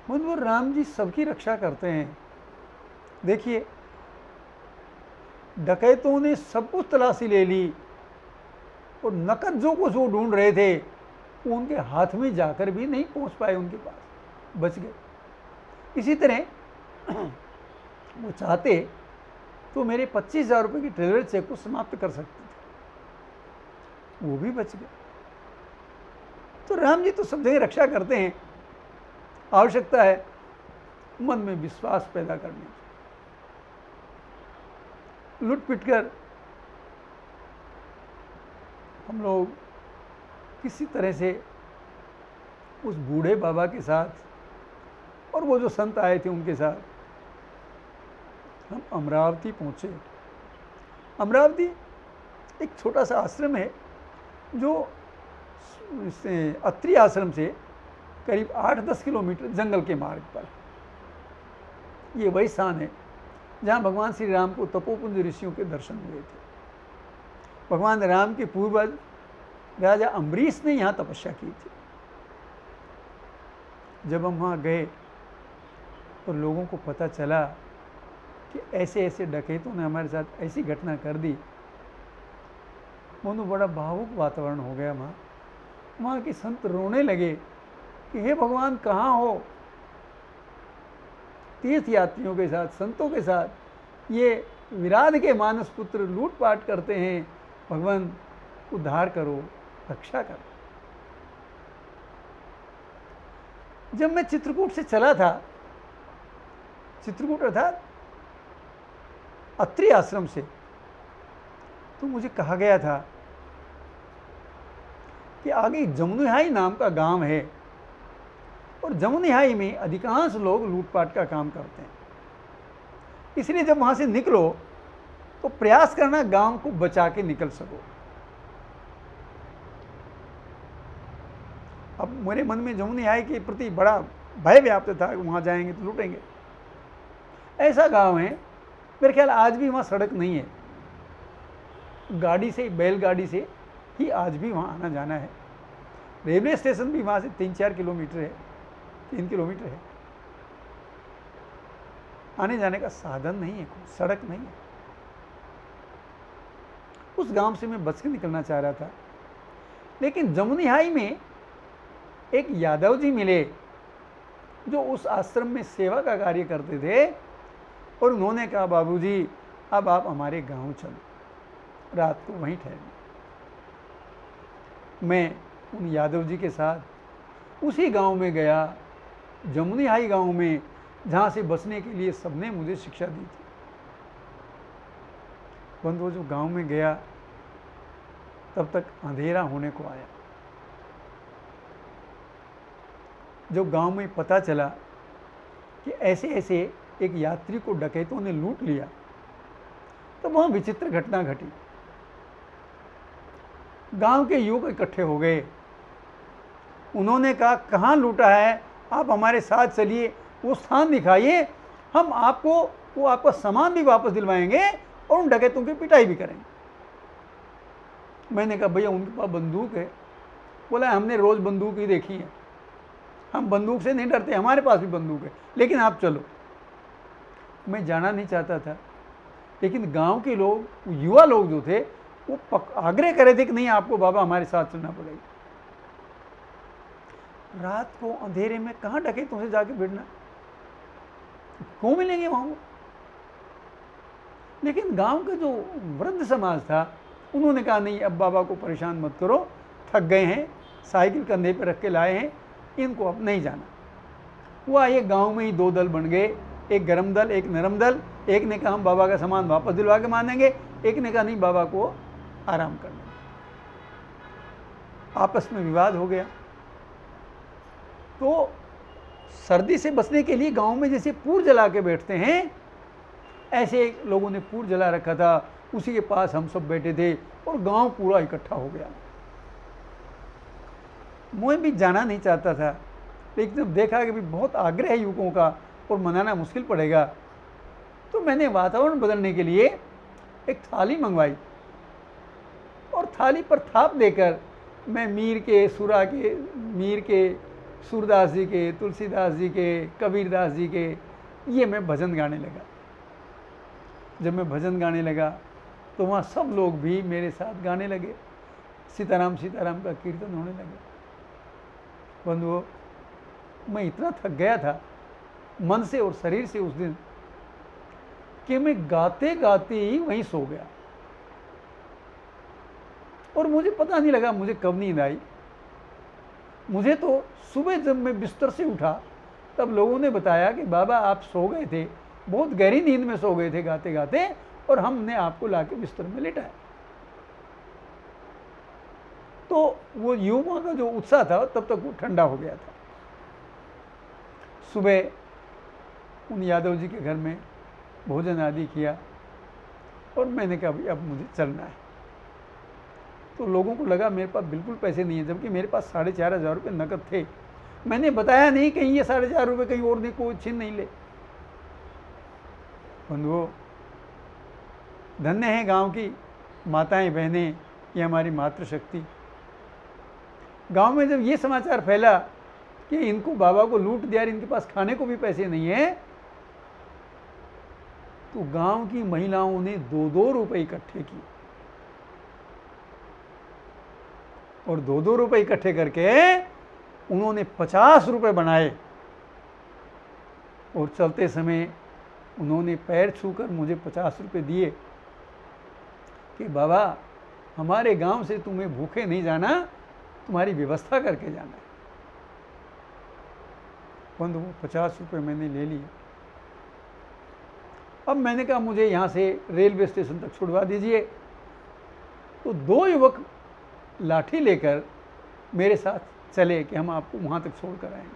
वो राम जी सबकी रक्षा करते हैं। देखिए, डकैतों ने सब कुछ तलाशी ले ली और नकद जो कुछ वो ढूंढ रहे थे वो उनके हाथ में जाकर भी नहीं पहुंच पाए, उनके पास बच गए। इसी तरह वो चाहते तो मेरे 25,000 रुपये की ट्रेवल चेक को समाप्त कर सकते थे, वो भी बच गए। तो राम जी तो सब जगह रक्षा करते हैं। आवश्यकता है मन में विश्वास पैदा करने की। लूट पिट कर हम लोग किसी तरह से उस बूढ़े बाबा के साथ और वो जो संत आए थे उनके साथ हम अमरावती पहुंचे। अमरावती एक छोटा सा आश्रम है जो अत्रि आश्रम से करीब 8-10 किलोमीटर जंगल के मार्ग पर। ये वही स्थान है जहाँ भगवान श्री राम को तपोपुंज ऋषियों के दर्शन हुए थे। भगवान राम के पूर्वज राजा अम्बरीश ने यहाँ तपस्या की थी। जब हम वहाँ गए तो लोगों को पता चला कि ऐसे ऐसे डकैतों ने हमारे साथ ऐसी घटना कर दी, बड़ा भावुक वातावरण हो गया। वहाँ के संत रोने लगे कि हे भगवान कहाँ हो। तीर्थ यात्रियों के साथ, संतों के साथ ये विराट के मानस पुत्र लूटपाट करते हैं, भगवान उद्धार करो, रक्षा करो। जब मैं चित्रकूट से चला था, चित्रकूट अर्थात अत्रि आश्रम से, तो मुझे कहा गया था कि आगे जमुनिहाई नाम का गांव है और जमुनिहाई में अधिकांश लोग लूटपाट का काम करते हैं। इसलिए जब वहां से निकलो तो प्रयास करना गांव को बचा के निकल सको। अब मेरे मन में जमुनिहाई के प्रति बड़ा भय व्याप्त था कि वहाँ जाएंगे तो लूटेंगे। ऐसा गांव है, मेरे ख्याल आज भी वहाँ सड़क नहीं है, गाड़ी से, बैलगाड़ी से ही आज भी वहाँ आना जाना है। रेलवे स्टेशन भी वहाँ से 3-4 किलोमीटर है, 3 किलोमीटर है। आने जाने का साधन नहीं है, कोई सड़क नहीं है। उस गांव से मैं बच के निकलना चाह रहा था, लेकिन जमुनिहाई में एक यादव जी मिले जो उस आश्रम में सेवा का कार्य करते थे और उन्होंने कहा बाबूजी अब आप हमारे गांव चलो, रात को वहीं ठहरना। मैं उन यादव जी के साथ उसी गांव में गया, जमुनिहाई गांव में, जहाँ से बचने के लिए सबने मुझे शिक्षा दी थी। बंधु जो गांव में गया तब तक अंधेरा होने को आया। जब गांव में पता चला कि ऐसे ऐसे एक यात्री को डकैतों ने लूट लिया, तो वहाँ विचित्र घटना घटी। गांव के युवक इकट्ठे हो गए। उन्होंने कहा कहाँ लूटा है, आप हमारे साथ चलिए, वो स्थान दिखाइए, हम आपको वो आपका सामान भी वापस दिलवाएंगे और उन डकैतों की पिटाई भी करेंगे। मैंने कहा भैया उनके पास बंदूक है। बोला हमने रोज़ बंदूक ही देखी है, हम बंदूक से नहीं डरते, हमारे पास भी बंदूक है, लेकिन आप चलो। मैं जाना नहीं चाहता था, लेकिन गांव के लोग, युवा लोग जो थे, वो आग्रह करे थे कि नहीं आपको बाबा हमारे साथ चलना पड़ेगा। रात को अंधेरे में कहाँ डकैतों से जाके भिड़ना, क्यों मिलेंगे वहां? लेकिन गांव का जो वृद्ध समाज था उन्होंने कहा नहीं अब बाबा को परेशान मत करो, थक गए हैं, साइकिल कंधे पर रख के लाए हैं, इनको अब नहीं जाना। हुआ ये गांव में ही 2 दल बन गए, एक गरम दल, एक नरम दल। एक ने कहा हम बाबा का सामान वापस दिलवा के मानेंगे, एक ने कहा नहीं बाबा को आराम करना। आपस में विवाद हो गया। तो सर्दी से बचने के लिए गांव में जैसे पूर जला के बैठते हैं, ऐसे लोगों ने पूर जला रखा था, उसी के पास हम सब बैठे थे और गांव पूरा इकट्ठा हो गया। मैं भी जाना नहीं चाहता था, लेकिन जब देखा कि भी बहुत आग्रह है युवकों का और मनाना मुश्किल पड़ेगा, तो मैंने वातावरण बदलने के लिए एक थाली मंगवाई और थाली पर थाप देकर मैं मीर के सूरदास जी के, तुलसीदास जी के, कबीरदास जी के, ये मैं भजन गाने लगा। जब मैं भजन गाने लगा तो वहाँ सब लोग भी मेरे साथ गाने लगे, सीताराम सीताराम का कीर्तन होने लगा। बंधुओं, मैं इतना थक गया था मन से और शरीर से उस दिन कि मैं गाते गाते ही वहीं सो गया, और मुझे पता नहीं लगा मुझे कब नींद आई। मुझे तो सुबह जब मैं बिस्तर से उठा तब लोगों ने बताया कि बाबा आप सो गए थे, बहुत गहरी नींद में सो गए थे गाते गाते, और हमने आपको लाके बिस्तर में लेटाया। तो वो युवा का जो उत्साह था तब तक वो ठंडा हो गया था। सुबह उन यादव जी के घर में भोजन आदि किया, और मैंने कहा भाई अब मुझे चलना है। तो लोगों को लगा मेरे पास बिल्कुल पैसे नहीं है, जबकि मेरे पास 4,500 रुपये नकद थे। मैंने बताया नहीं कहीं ये 4,500 रुपये कहीं और नहीं, कोई छीन नहीं ले। बंधुओं, धन्य है गांव की माताएं बहनें, ये हमारी मातृशक्ति। गांव में जब ये समाचार फैला कि इनको बाबा को लूट दिया, इनके पास खाने को भी पैसे नहीं है, तो गांव की महिलाओं ने 2-2 रुपए इकट्ठे किए, और 2-2 रुपए इकट्ठे करके उन्होंने 50 रुपए बनाए, और चलते समय उन्होंने पैर छूकर मुझे 50 रुपए दिए कि बाबा हमारे गांव से तुम्हें भूखे नहीं जाना, तुम्हारी व्यवस्था करके जाना है। बंधु, वो 50 रुपये मैंने ले लिए। अब मैंने कहा मुझे यहाँ से रेलवे स्टेशन तक छुड़वा दीजिए। तो 2 युवक लाठी लेकर मेरे साथ चले कि हम आपको वहाँ तक छोड़ कर आएंगे।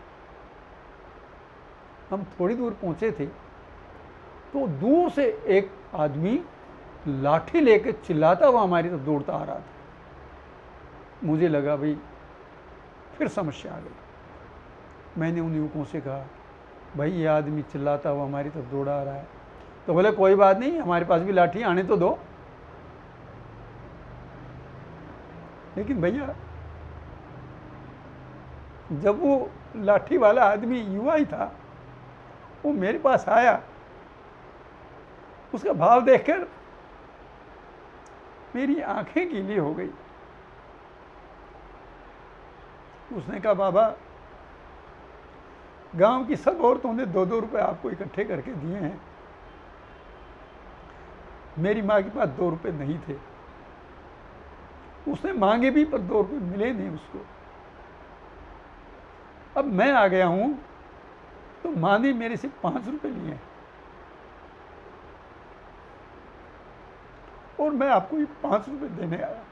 हम थोड़ी दूर पहुँचे थे तो दूर से एक आदमी लाठी लेकर चिल्लाता हुआ हमारी तरफ दौड़ता आ रहा था। मुझे लगा भाई फिर समस्या आ गई। मैंने उन युवकों से कहा भाई ये आदमी चिल्लाता हुआ हमारी तरफ दौड़ा आ रहा है। तो बोले कोई बात नहीं, हमारे पास भी लाठी आने तो दो। लेकिन भैया जब वो लाठी वाला आदमी युवा ही था, वो मेरे पास आया, उसका भाव देखकर मेरी आंखें गीली हो गई। उसने कहा बाबा गांव की सब औरतों ने 2-2 रुपए आपको इकट्ठे करके दिए हैं, मेरी माँ के पास 2 रुपए नहीं थे। उसने मांगे भी पर 2 रुपए मिले नहीं उसको। अब मैं आ गया हूं तो माँ ने मेरे से 5 रुपए लिए और मैं आपको ये 5 रुपए देने आया।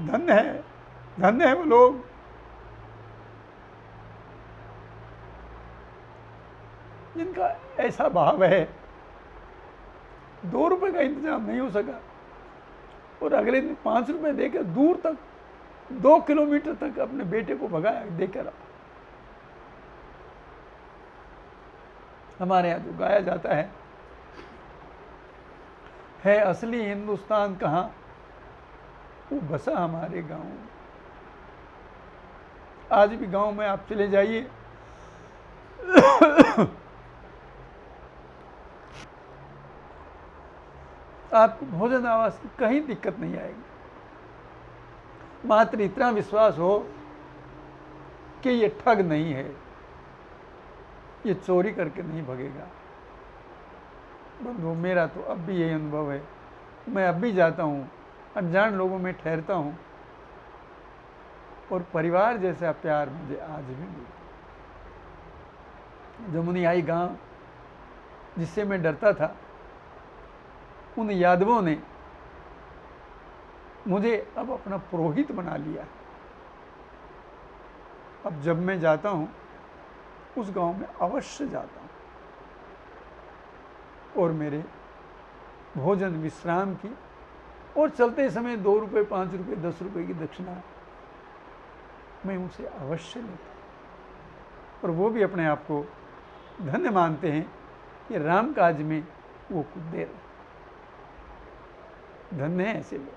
धन्य है वो लोग जिनका ऐसा भाव है। 2 रुपए का इंतजाम नहीं हो सका और अगले दिन 5 रुपए देकर दूर तक 2 किलोमीटर तक अपने बेटे को भगाया देकर। हमारे यहाँ जो गाया जाता है असली हिंदुस्तान कहाँ, वो बसा हमारे गांव में। आज भी गांव में आप चले जाइए आपको भोजन आवास की कहीं दिक्कत नहीं आएगी। मात्र इतना विश्वास हो कि ये ठग नहीं है, ये चोरी करके नहीं भगेगा। बंधु, मेरा तो अब भी यही अनुभव है। मैं अब भी जाता हूँ, अनजान लोगों में ठहरता हूँ और परिवार जैसा प्यार मुझे आज भी मिला। जमुनियाई गांव जिससे मैं डरता था, उन यादवों ने मुझे अब अपना पुरोहित बना लिया। अब जब मैं जाता हूँ उस गांव में अवश्य जाता हूँ और मेरे भोजन विश्राम की और चलते समय 2 रुपये 5 रुपये 10 रुपये की दक्षिणा मैं उनसे अवश्य लेता हूँ। और वो भी अपने आप को धन्य मानते हैं कि राम काज में वो कुछ दे रहे। धन्य है ऐसे लोग।